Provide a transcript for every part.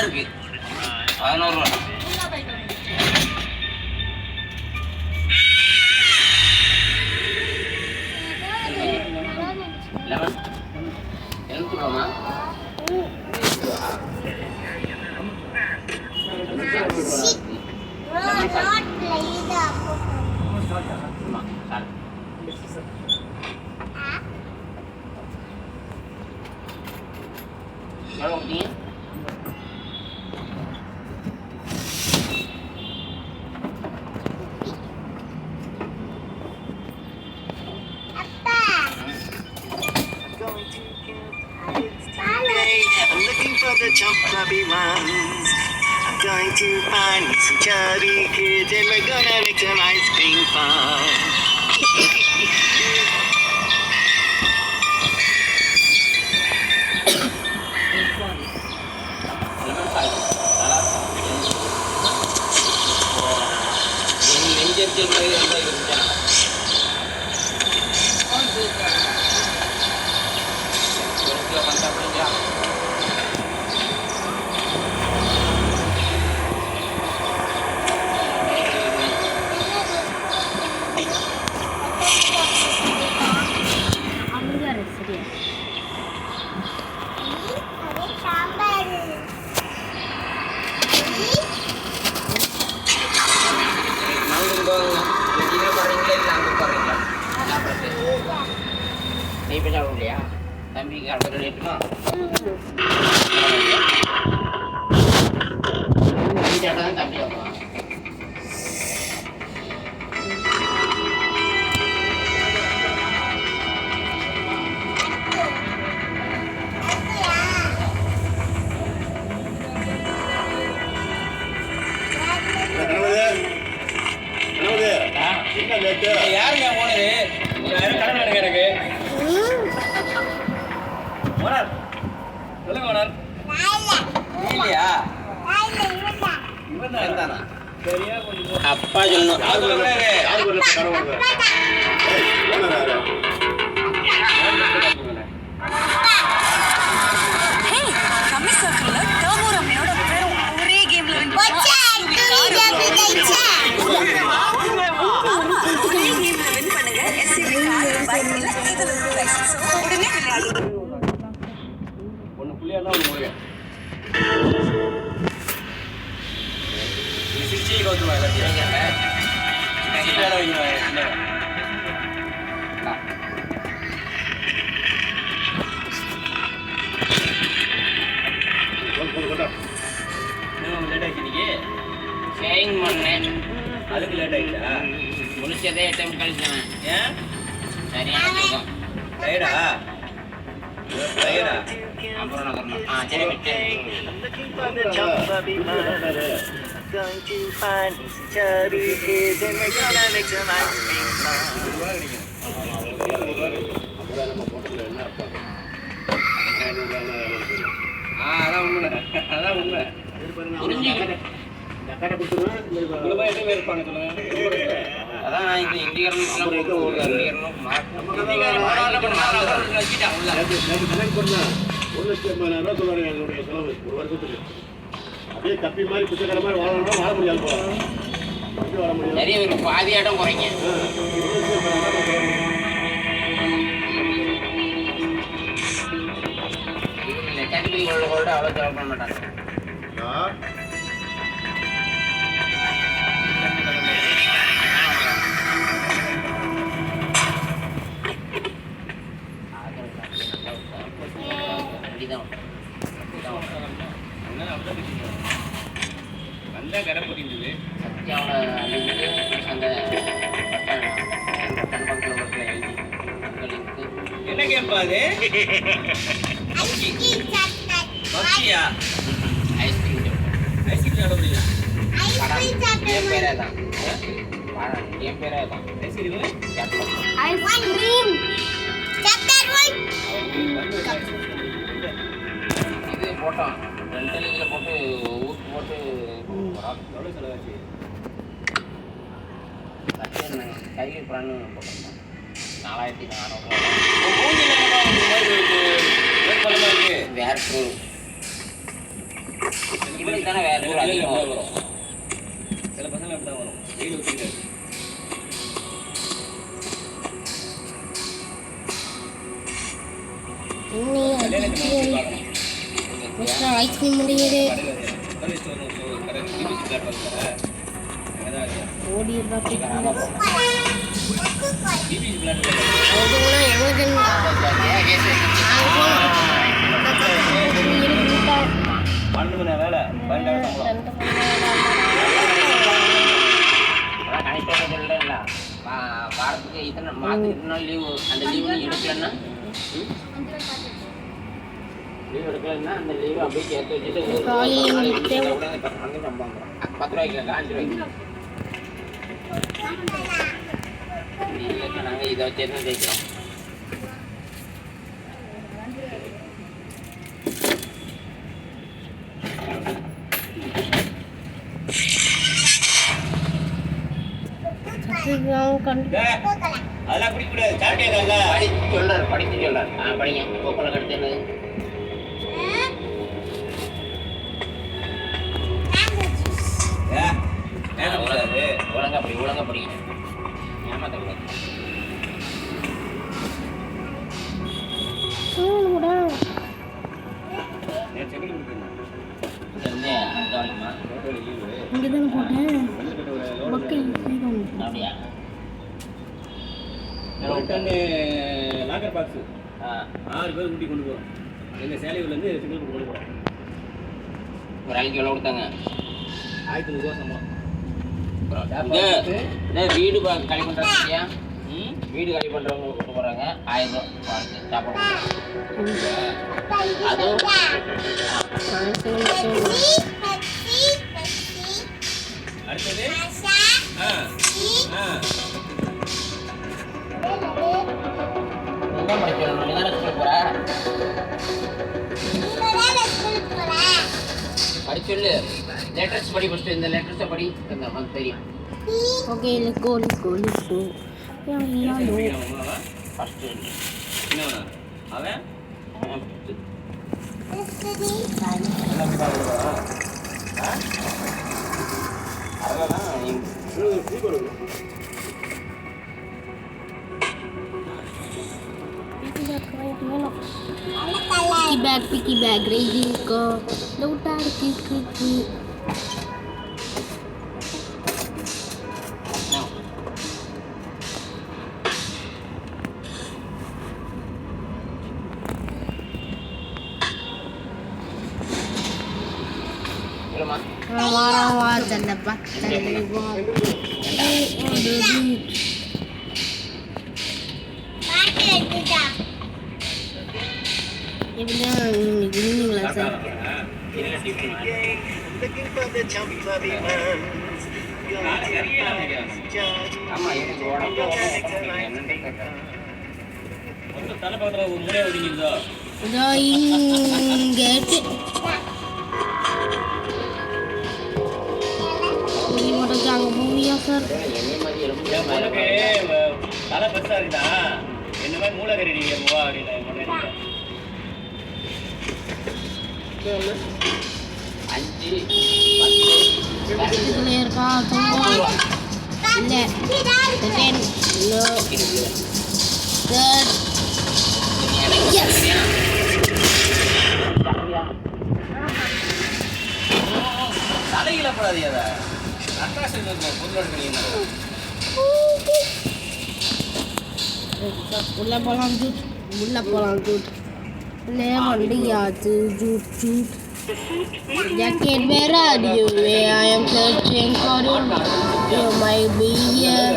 இருக்கு 11 ரூபா. எழுத்துருவாமா I'm going to find some chubby kids and we're gonna make some ice cream fun. Ini bisa dulu ya, tapi kalau dari itu mah, ini jangan tapi apa? யார் யா போனது? யாரும் கடன் எடுங்க எனக்கு. Owner. சொல்லுங்க owner. இல்லையா? இவன் தானா? சரியா கொஞ்சம் அப்பா சொல்லணும். யார் கடன் வாங்குறாரு? ஹே, கம்மி சர்க்கிள்ல டர்போ ரம்மியோட பேரும் ஒரே கேம்ல வின் பண்ணா. ஒன்னு புள்ளியா தான் ஒன்னு முடியும். இது 60 கோத்துமா இல்ல இது வேற வைங்க இல்ல. நான் லேட் ஆயிடுச்சு சேயிங் பண்ணேன். அதுக்கு லேட் ஆயிடுச்சா? முடிச்சதே டைம் கழிச்சேன். ஏன்? சரியா இருக்கும். ரைடா? ரைடா? அப்புறம் நான் வரணும். சரி விட்டு. Going to find some chubby kids and we're gonna make some ice cream fun. அதான் உண்மை. அதான் உண்மை. அதான் இது இந்தியர்கள் நிறைய ஒரு பாதியாட்டம் குறைங்க. கேட்டகரி கோல்டு அவ்வளோ செலவு பண்ண மாட்டாங்க. என்ன கேம்பா அது? பப்ஜியா? ஐஸ்கிரீம் சாப்பிட முடியல. என் பேரே தான். என் பேரே தான். ஐஸ்கிரீம் இது போட்டோம் 2 லிட்டர்ல போட்டு ஊத்து போட்டு எவ்வளோ செலவாச்சு? கையில் பிரான்னு போட்டிருந்தோம் 4400 வேற டூர் இவனுக்கு தானே வேற டூர் அதிகமாக வரும். சில பசங்க அப்படி தான் வரும். வெயில் ஊற்றிக்கிட்டு ஐஸ்கிரீம் முடியுது ஓடி வேலை வாரத்துக்கு இத்தனை மாதத்துக்கு நாள் லீவு அந்த லீவு எடுக்கலன்னா லீவ் எடுக்கலன்னா அந்த லீவு அப்படியே சேர்த்து வச்சுட்டு 10 ரூபாய்க்கு 5 ரூபாய்க்கு நாங்கள் இதை வச்சு என்ன ஜெயிக்கிறோம். அதெல்லாம் குடிக்கூடாது. சாப்பிட்டேங்க படிச்சு சொல்றாரு படிங்க கோப்பலை கடுத்து என்னது ஒழுங்கா படிங்க ஏமாத்தக்கூடாது. அப்படியா லாக்கர் பாக்ஸ் 6 பேர் ஊட்டி கொண்டு போகிறோம். எங்கள் சேலையூர்லேருந்து சிங்கிள் கொண்டு போகிறோம். ஒரு ஆளுக்கு எவ்வளோ கொடுத்தாங்க? 1500 ரூபா சம்பளம். வீடு காலி பண்ணுறாங்க. வீடு காலி பண்ணுறவங்க கொண்டு போகிறாங்க 1000 ரூபா சாப்பாடு. அதுவும் அடுத்தது என்ன படிக்கணும்? நீ தானே ஸ்கூல் போகிற? படிச்சொல்லு. லெட்டர்ஸ் படி ஃபஸ்ட்டு. இந்த லெட்டர்ஸை படி நமக்கு தெரியும். ஓகே லெட்ஸ் கோ ஃபஸ்ட்டு அவன் picky bag racing ko lautar kiki Warawa dapat dalawa. தலை பெருசா இருக்குதா என்ன மாதிரி மூலகரி சாப்பிடாதீங்க அதை. அட்ராக்ஷன் இருக்கும் பொருளோட கிடையாது. உள்ள போலாம் ஜூட் உள்ள போலாம் ஜூட் உள்ளே வண்டியாச்சு ஜூட் ஜூட் jacket where are you I am searching for you you might be here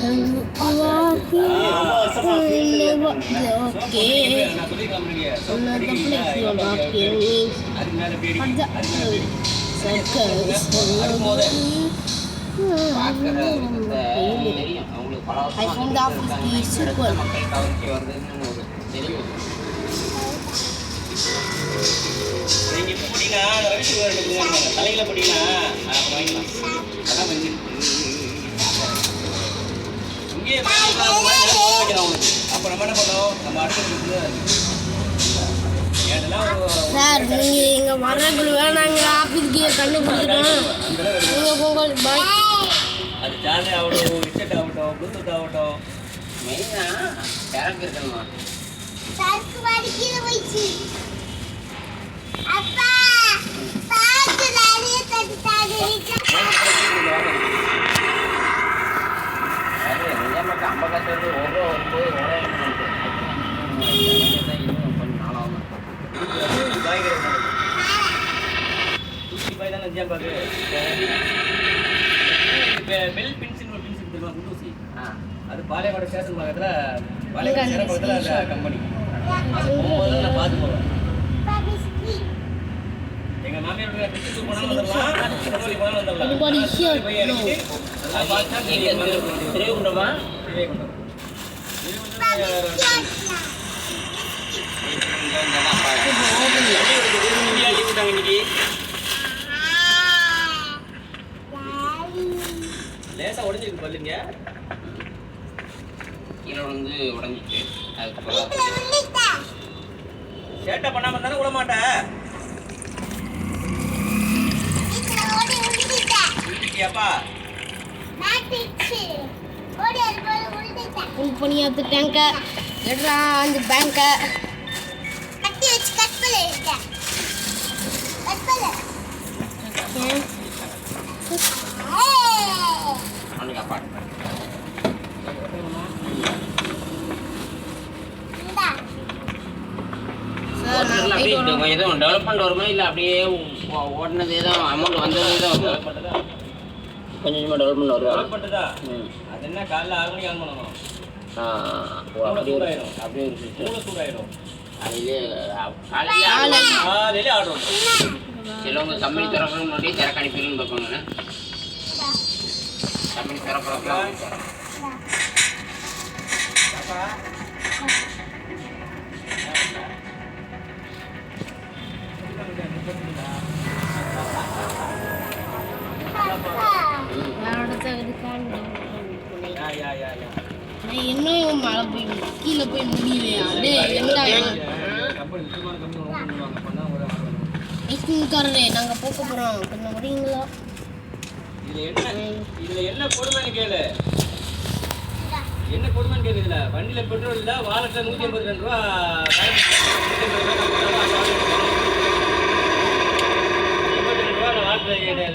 and you are here okay another place you're walking is circus பார்க்குற விஷயத்தை தெரியும் அவங்களுக்கு பல I found the office key super மக்கள் கவனிச்சு வருதுன்னு ஒரு தெரியும். நீங்க இப்போ போட்டீங்கன்னா ரவிஷ் தலையில போட்டீங்கன்னா அப்புறம் வாங்கிக்கலாம். அதான் வந்து இங்கேயே வைக்கலாம் உங்களுக்கு. அப்போ நம்ம என்ன பண்ணோம், நம்ம அடுத்த சார் நீங்கள் இங்கே வர்றதுக்குள்ள நாங்கள் ஆஃபீஸ்க்கு கண்ணு கொடுத்துட்டோம். நீங்கள் பொங்கல் பாய். அது சார்ஜ் ஆகட்டும், ஹெட்செட் ஆகட்டும், ப்ளூடூத் ஆகட்டும், மெயினாக சரக்கு இருக்கணுமா? சரக்கு வடிக்கிற வச்சு அப்பா பாத்து நிறைய தட்டாது அது நிஜாமக்கு 50 கட்டு ஒரு 9 இன்னும் கொஞ்சம் நாளாகும். பாய் தானே நிஜாம் பாக்கு. பெல் பின்சின் ஒரு பின்சின் தெரியுமா, குண்டூசி. அது பாளையங்கோட ஸ்டேஷன் பக்கத்தில் பாளையங்கோட ஸ்டேஷன் பக்கத்தில் அந்த கம்பெனி. அது போகும்போது நான் பார்த்து போவேன். எங்கள் மாமியார் பிஸ்கெட் போனாலும் வந்துடலாம், திருவள்ளி போனாலும் வந்துடலாம். போய் இறங்கிட்டு அதெல்லாம் பார்த்தா திருவிகுண்டமா? திருவைகுண்டம். இன்னைக்கு லேசா உடஞ்சிருக்கு பல்லுங்க. கீழே வந்து உடஞ்சிச்சு. சேட்டை பண்ணாம இருந்தாலும் விட மாட்டேன். விட்டுட்டியாப்பா? ஃபுல் பண்ணி எடுத்துட்டாங்க. எடுறா அந்த பேங்கை. கட்டி வச்சு கட் பண்ணு. அவனுக்கு அப்பாட்டு எதுவும் டெவலப்மெண்ட் வருமா இல்லை அப்படியே ஓடினதே தான் அமௌண்ட் வந்ததே தான் வரும்? கொஞ்சம் கொஞ்சமாக டெவலப்மெண்ட் வருவா? டெவலப்மெண்ட்டுதா. அது என்ன காலைல 6 மணிக்கு ஆன் பண்ணணும். அப்படியே சூடாயிடும். அப்படியே ஒரு சிஸ்டம் மூளை சூடாயிடும். அதிலே காலையிலே காலையிலே ஆடுறோம். சிலவங்க கம்பெனி திறக்கணும் முன்னாடியே திறக்க அனுப்பிடணும்னு பார்ப்பாங்க. கம்பெனி திறக்கலாம். இன்னும் மழை பெய்யும் கீழே போய் முடியலையா? கம்பெனி முக்கியமான கம்பெனி ஓப்பன் பண்ணுவாங்க. பண்ணா ஒரு ஐஸ்கிரீம்காரரே நாங்கள் போக்க போகிறோம், கொஞ்சம் முடியுங்களா? இதுல என்ன கொடுமைன்னு கேளு. என்ன கொடுமைன்னு கேளு. இதுல வண்டியில பெட்ரோல் இல்ல, வாலெட்ல 182 ரூபா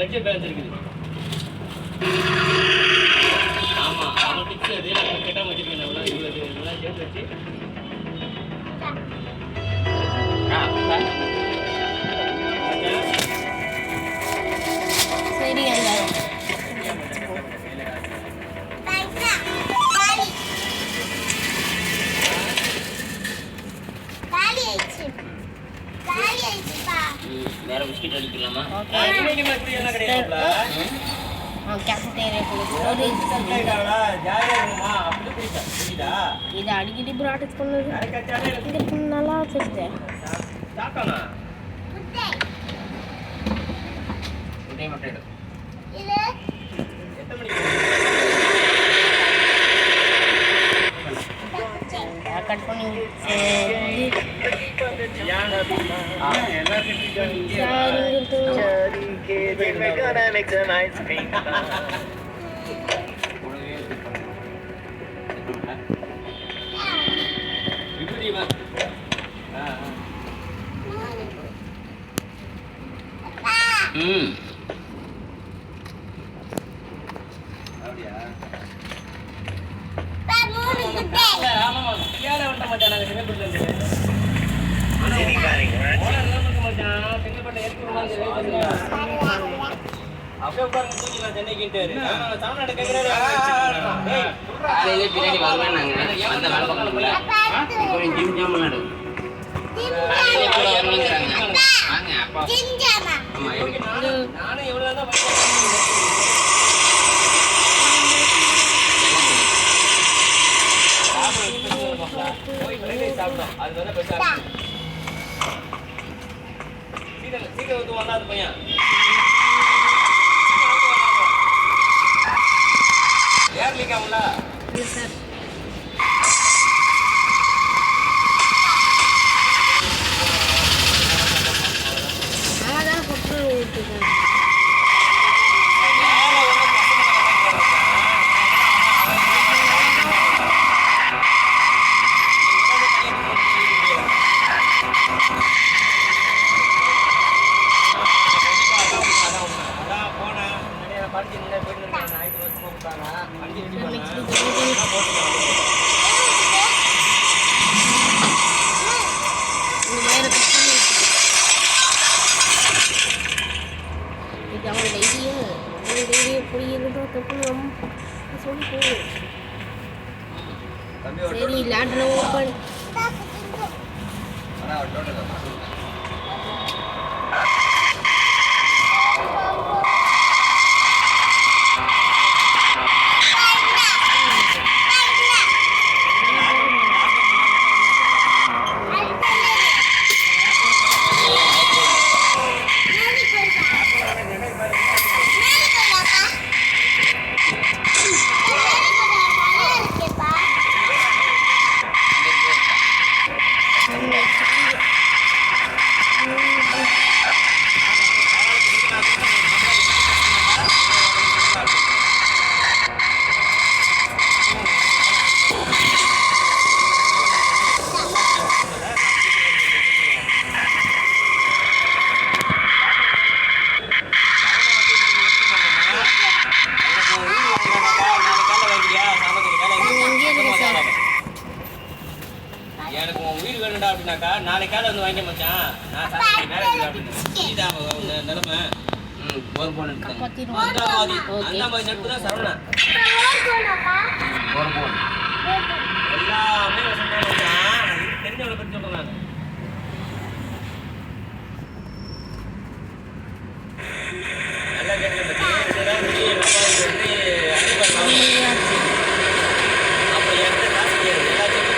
லட்சம் பேலன்ஸ் இருக்குது. ஆமா, அவன் டிப்ஸ் அது நான் கேட்டாம வச்சிருக்கேன். இதெல்லாம் சேர்த்து வச்சு சரி அந்த வேற பிஸ்கெட் அடிக்கலாமா? என்ன கிடையாது. இது அடிக்கடி ப்ராக்டிஸ் பண்ணது நல்லா வச்சிருக்கேன். மட்டும் எடு. கட் பண்ணி வரேன் மச்சான், நாங்க செங்கல்பட்டுல இருந்து. ஓனர் என்ன பண்ற மச்சான், செங்கல்பட்டுல இறக்கி விடுவாங்க, வெயிட் பண்ணுங்க. அப்படியே உட்காருங்க, தூக்கிக்கலாம் சென்னைக்குன்ட்டாரு. தமிழ்நாடு கேட்கிறாரு. ஏய், காலையிலே பின்னாடி வருவேன் நாங்க அந்த வேலை பக்கத்துல கொஞ்சம் ஜிம் ஜாம் விளையாடும் வருவாங்கிறாங்க. வாங்க அப்பா ஜிஞ்சாமா ஆமா நானும் எவ்வளவு தான் போய் ஃப்ரைட் சாப்பிட்டோம். அது வந்து பெருசா சீக்கிரம் வந்து வந்தா அது பையன் ஏர்லிக்காமல சார் அதான் கொட்டு ஊற்றுங்க சரி லேண்ட்ல ஓப்பன் எனக்கு உன் உயிர் வேணும்டா அப்படின்னாக்கா நாளைக்கு காலை வந்து வாங்கி மச்சான். நான் சாப்பிட்டு மேரேஜ் அப்படின்னு புரியுதா நிலைமை? போர் போன் எடுத்தாங்க அந்த மாதிரி நட்பு தான் சரவணன். போர் போன் எல்லாமே சொன்னா மச்சான். தெரிஞ்சவளை பற்றி சொல்றேன் நான். நல்லா கேட்க அப்போ என்கிட்ட காசு கிடையாது. எல்லாத்தையும்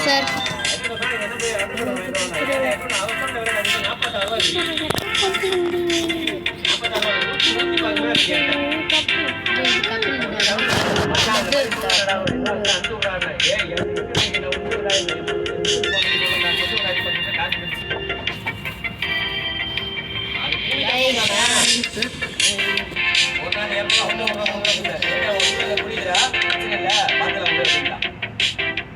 சார் புரியுதா?